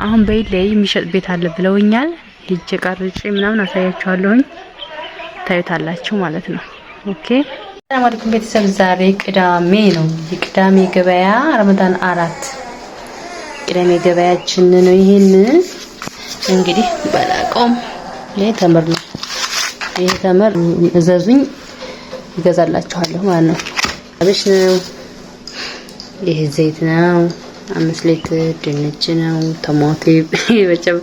አሁን በይል ላይ የሚሸጥ ቤት አለ ብለውኛል። ሂጄ ቀርጬ ምናምን አሳያችኋለሁኝ ታዩታላችሁ ማለት ነው። ኦኬ ሰላም አለይኩም ቤተሰብ። ዛሬ ቅዳሜ ነው። የቅዳሜ ገበያ ረመዳን 4 ቅዳሜ ገበያችን ነው። ይሄን እንግዲህ ባላቆም ይሄ ተምር ነው። ይሄ ተምር እዘዙኝ ይገዛላችኋለሁ ማለት ነው። አብሽ ነው። ይሄ ዘይት ነው። 5 ሊትር ድንች ነው። ቲማቲም በጨብ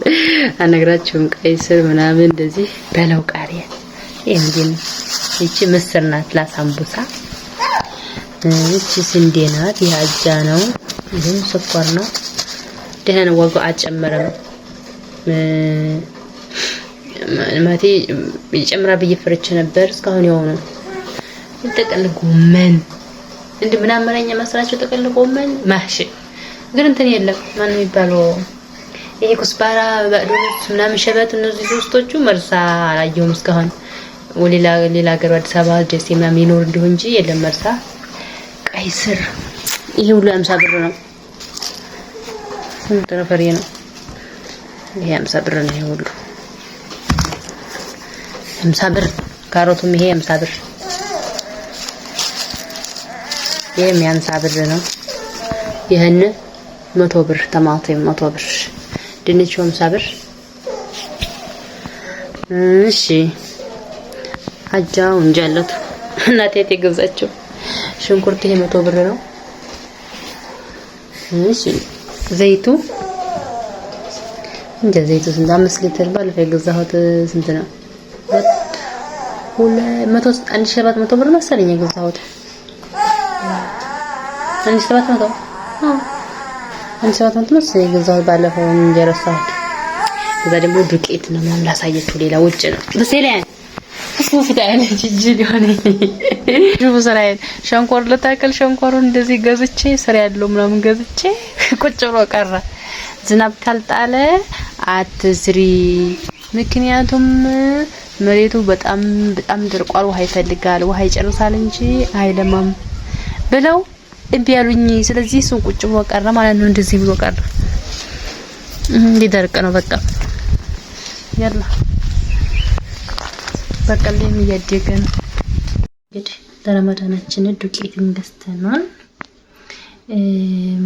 አነግራችሁም ቀይ ስር ምናምን እንደዚህ በለው ቃሪያ እንዴም እቺ ምስር ናት ለሳምቡሳ። እቺ ስንዴ ናት። ይሄ አጃ ነው። ይሄ ስኳር ነው። ደህና ነው። ዋጋው አጨመረም ማቲ ይጨምራ በየፍርች ነበር እስካሁን ያው ነው። ጥቅል ጎመን እንዴ ምን አመረኛ መስራቸው ጥቅል ጎመን ማሽ ግን እንትን የለም ማን ነው የሚባለው ይሄ ኩስባራ ባዶች ምናምን ሸበት እነዚህ ሶስቶቹ መርሳ አላየሁም እስካሁን። ወሌላ ሀገር አዲስ አበባ ደስ የሚያም ይኖር እንደሆነ እንጂ የለም መርሳ። ቀይ ስር ይሄ ሁሉ 50 ብር ነው። ስንት ነው ፈሪያ ነው? ይሄ 50 ብር ነው። ይሄ ሁሉ 50 ብር። ካሮቱም ይሄ 50 ብር። ይሄ 50 ብር ነው። ይሄን 100 ብር። ቲማቲም 100 ብር። ድንቹ 50 ብር። እሺ አጃው እንጀለቱ እናቴ ተገዛቸው። ሽንኩርት ይሄ 100 ብር ነው። እሺ ዘይቱ እንደ ዘይቱ ስንት 5 ሊትር ባለፈው የገዛሁት ስንት ነው? 1700 ብር መሰለኝ የገዛሁት። 1700 1700 መሰለኝ የገዛሁት ባለፈው እንጀረሳሁት። እዛ ደግሞ ዱቄት ነው ምናምን ላሳየችሁ። ሌላ ውጭ ነው በሰላም ሱፍዳን ጅጅ ሊሆነ ጁቡ ሰራይ ሸንኮር ለታከል ሸንኮሩን እንደዚህ ገዝቼ ስራ ያለው ምናምን ገዝቼ ቁጭ ብሎ ቀረ። ዝናብ ካልጣለ አትዝሪ፣ ምክንያቱም መሬቱ በጣም ደርቋል፣ ውሃ ይፈልጋል፣ ውሃ ይጨርሳል እንጂ አይለማም ብለው እምቢ ያሉኝ። ስለዚህ እሱን ቁጭ ብሎ ቀረ ማለት ነው። እንደዚህ ብሎ ቀረ። ሊደርቅ ነው በቃ ያላ በቀለም እያደገ ነው። እንግዲህ ለረመዳናችን ዱቄት ገዝተናል።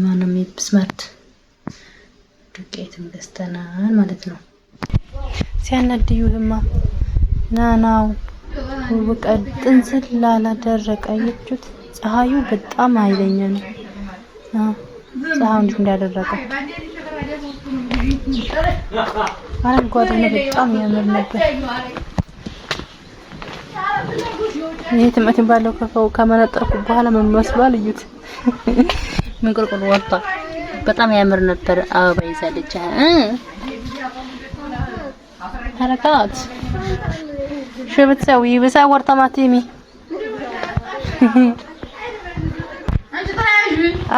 ማንም ስማርት ዱቄት ገዝተናል ማለት ነው። ሲያናድዩልማ ናናው በቃ ጥንስል ላላደረቀ አያችሁት? ፀሐዩ በጣም ኃይለኛ ነው። ፀሐዩ እንዴት እንዳደረቀ አረንጓዴ ነው። በጣም ያምር ነበር። ይሄ ቲማቲም ባለው ከመነጠርኩ በኋላ ምን መስሏል? እዩት። ምን ቁርቁር ወጣ። በጣም ያምር ነበር። አበባ ይዛለች። حركات شو بتسوي؟ بصور طماطمي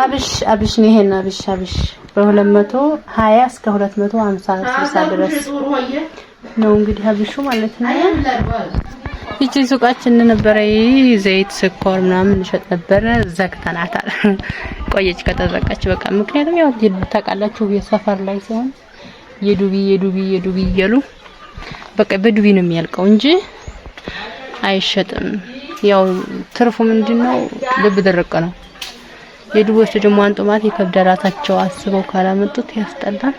አብሽ ነው። ይሄን አብሽ በ220 እስከ 250 ድረስ ነው እንግዲህ አብሹ ማለት ነው። ይቺ ሱቃችን ነበረ። ዘይት ስኳር ምናምን እንሸጥ ነበር። ዘግተናታል። ቆየች ከተዘጋች በቃ። ምክንያቱም ያው ታውቃላችሁ የሰፈር ላይ ሲሆን የዱቢ ይያሉ በቃ በዱቢ ነው የሚያልቀው እንጂ አይሸጥም። ያው ትርፉ ምንድነው? ልብ ደረቀ ነው። የዱቦች ደግሞ አንጦማት ይከብዳራታቸው አስበው ካላመጡት ያስጠላል።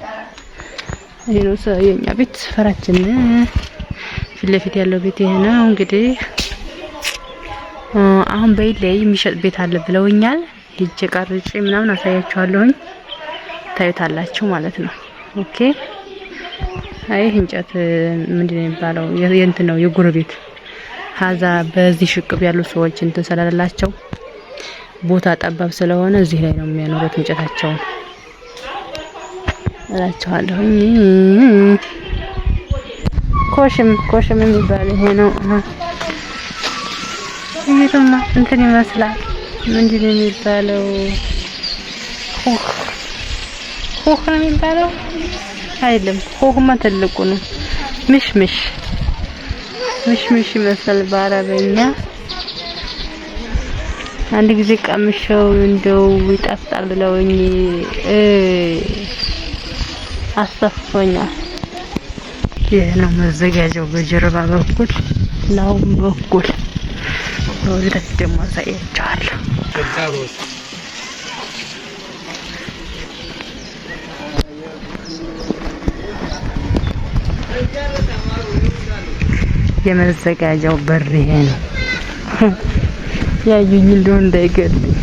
ይሄ ነው የኛ ቤት ሰፈራችን። ፊት ለፊት ያለው ቤት ይሄ ነው እንግዲህ። አሁን በይል ላይ የሚሸጥ ቤት አለ ብለውኛል። ሂጄ ቀርጬ ምናምን አሳያችኋለሁኝ ታዩታላችሁ ማለት ነው። ኦኬ አይ እንጨት ምንድነው የሚባለው? የእንትን ነው የጎረቤት ሀዛ በዚህ ሽቅብ ያሉ ሰዎች እንትን ስለላላቸው ቦታ ጠባብ ስለሆነ እዚህ ላይ ነው የሚያኖሩት እንጨታቸውን እላችኋለሁኝ። ኮሽም የሚባል ይሄ ነው። ይሄማ እንትን ይመስላል። ምንድነው የሚባለው? ኮክ ነው የሚባለው አይደለም። ኮክማ ትልቁ ነው። ምሽምሽ ይመስላል በአረበኛ። አንድ ጊዜ ቀምሸው እንደው ይጣፍጣል ብለውኝ አሰፍቶኛል። ይሄ ነው መዘጋጃው በጀርባ በኩል ነው በኩል ወደት ደግሞ አሳያችኋለሁ። የመዘጋጃው በር ይሄ ነው። ያዩኝ እንደው እንዳይገድልኝ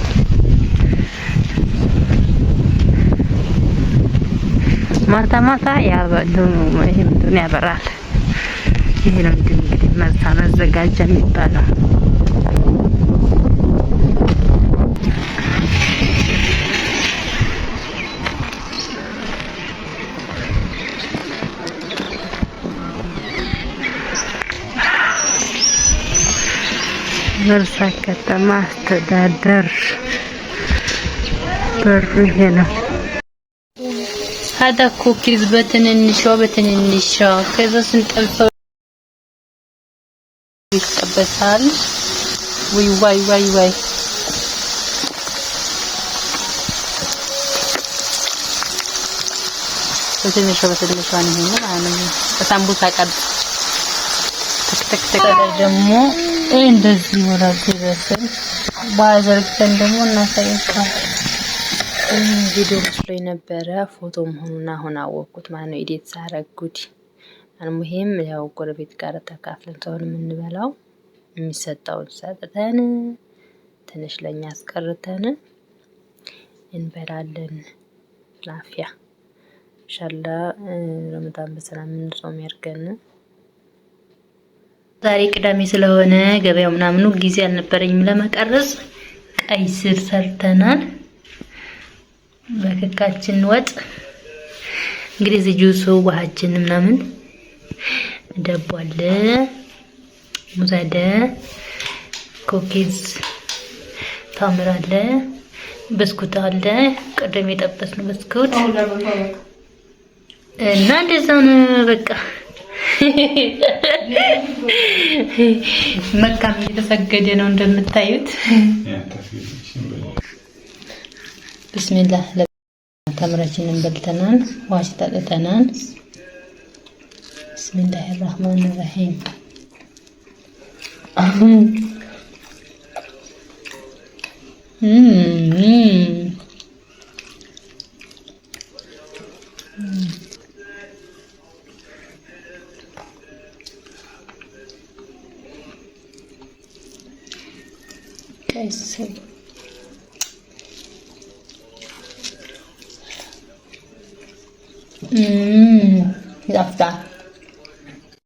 ማታ ማታ ያበራል። ይሄ ነው እንግዲህ መዘጋጃ የሚባለው። መርሳ ከተማ አስተዳደር በሩ ይሄ ነው። هذا كوكيز بتننشا كذا سنطلفው ይጠበሳል። ዋይ በትንሹ ነው ማለት በሳምቡሳ ቀጥ ተክ ደግሞ እንደዚህ ወራጅ ይበስል ባዘርክተን ደግሞ እናሳያችኋለን። ቪዲዮ መስሎኝ ነበረ ፎቶ መሆኑን አሁን አወቅኩት ማለት ነው። ኤዲት ሳረጉት አልሙሂም ያው ጎረቤት ጋር ተካፍለን ሰውን የምንበላው የሚሰጣውን ሰጥተን ትንሽ ለኛ አስቀርተን እንበላለን። ላፊያ ኢንሻአላህ ረመዳን በሰላም እንጾም ያርገን። ዛሬ ቅዳሜ ስለሆነ ገበያው ምናምኑ ጊዜ አልነበረኝም ለመቀረጽ። ቀይ ስር ሰርተናል በከካችን ወጥ እንግዲህ እዚህ ጁሱ ውሃችን ምናምን ደቧል። ሙዛደ ኩኪዝ ታምር አለ፣ ብስኩት አለ፣ ቀደም የጠበስነው ብስኩት እና እንደዛ ነው በቃ። መካም እየተሰገደ ነው እንደምታዩት። ቢስሚላህ ተምራችንን በልተናል፣ ዋሽ ጠጥተናል። ቢስሚላህ الرحمن الرحيم كيسر يفتح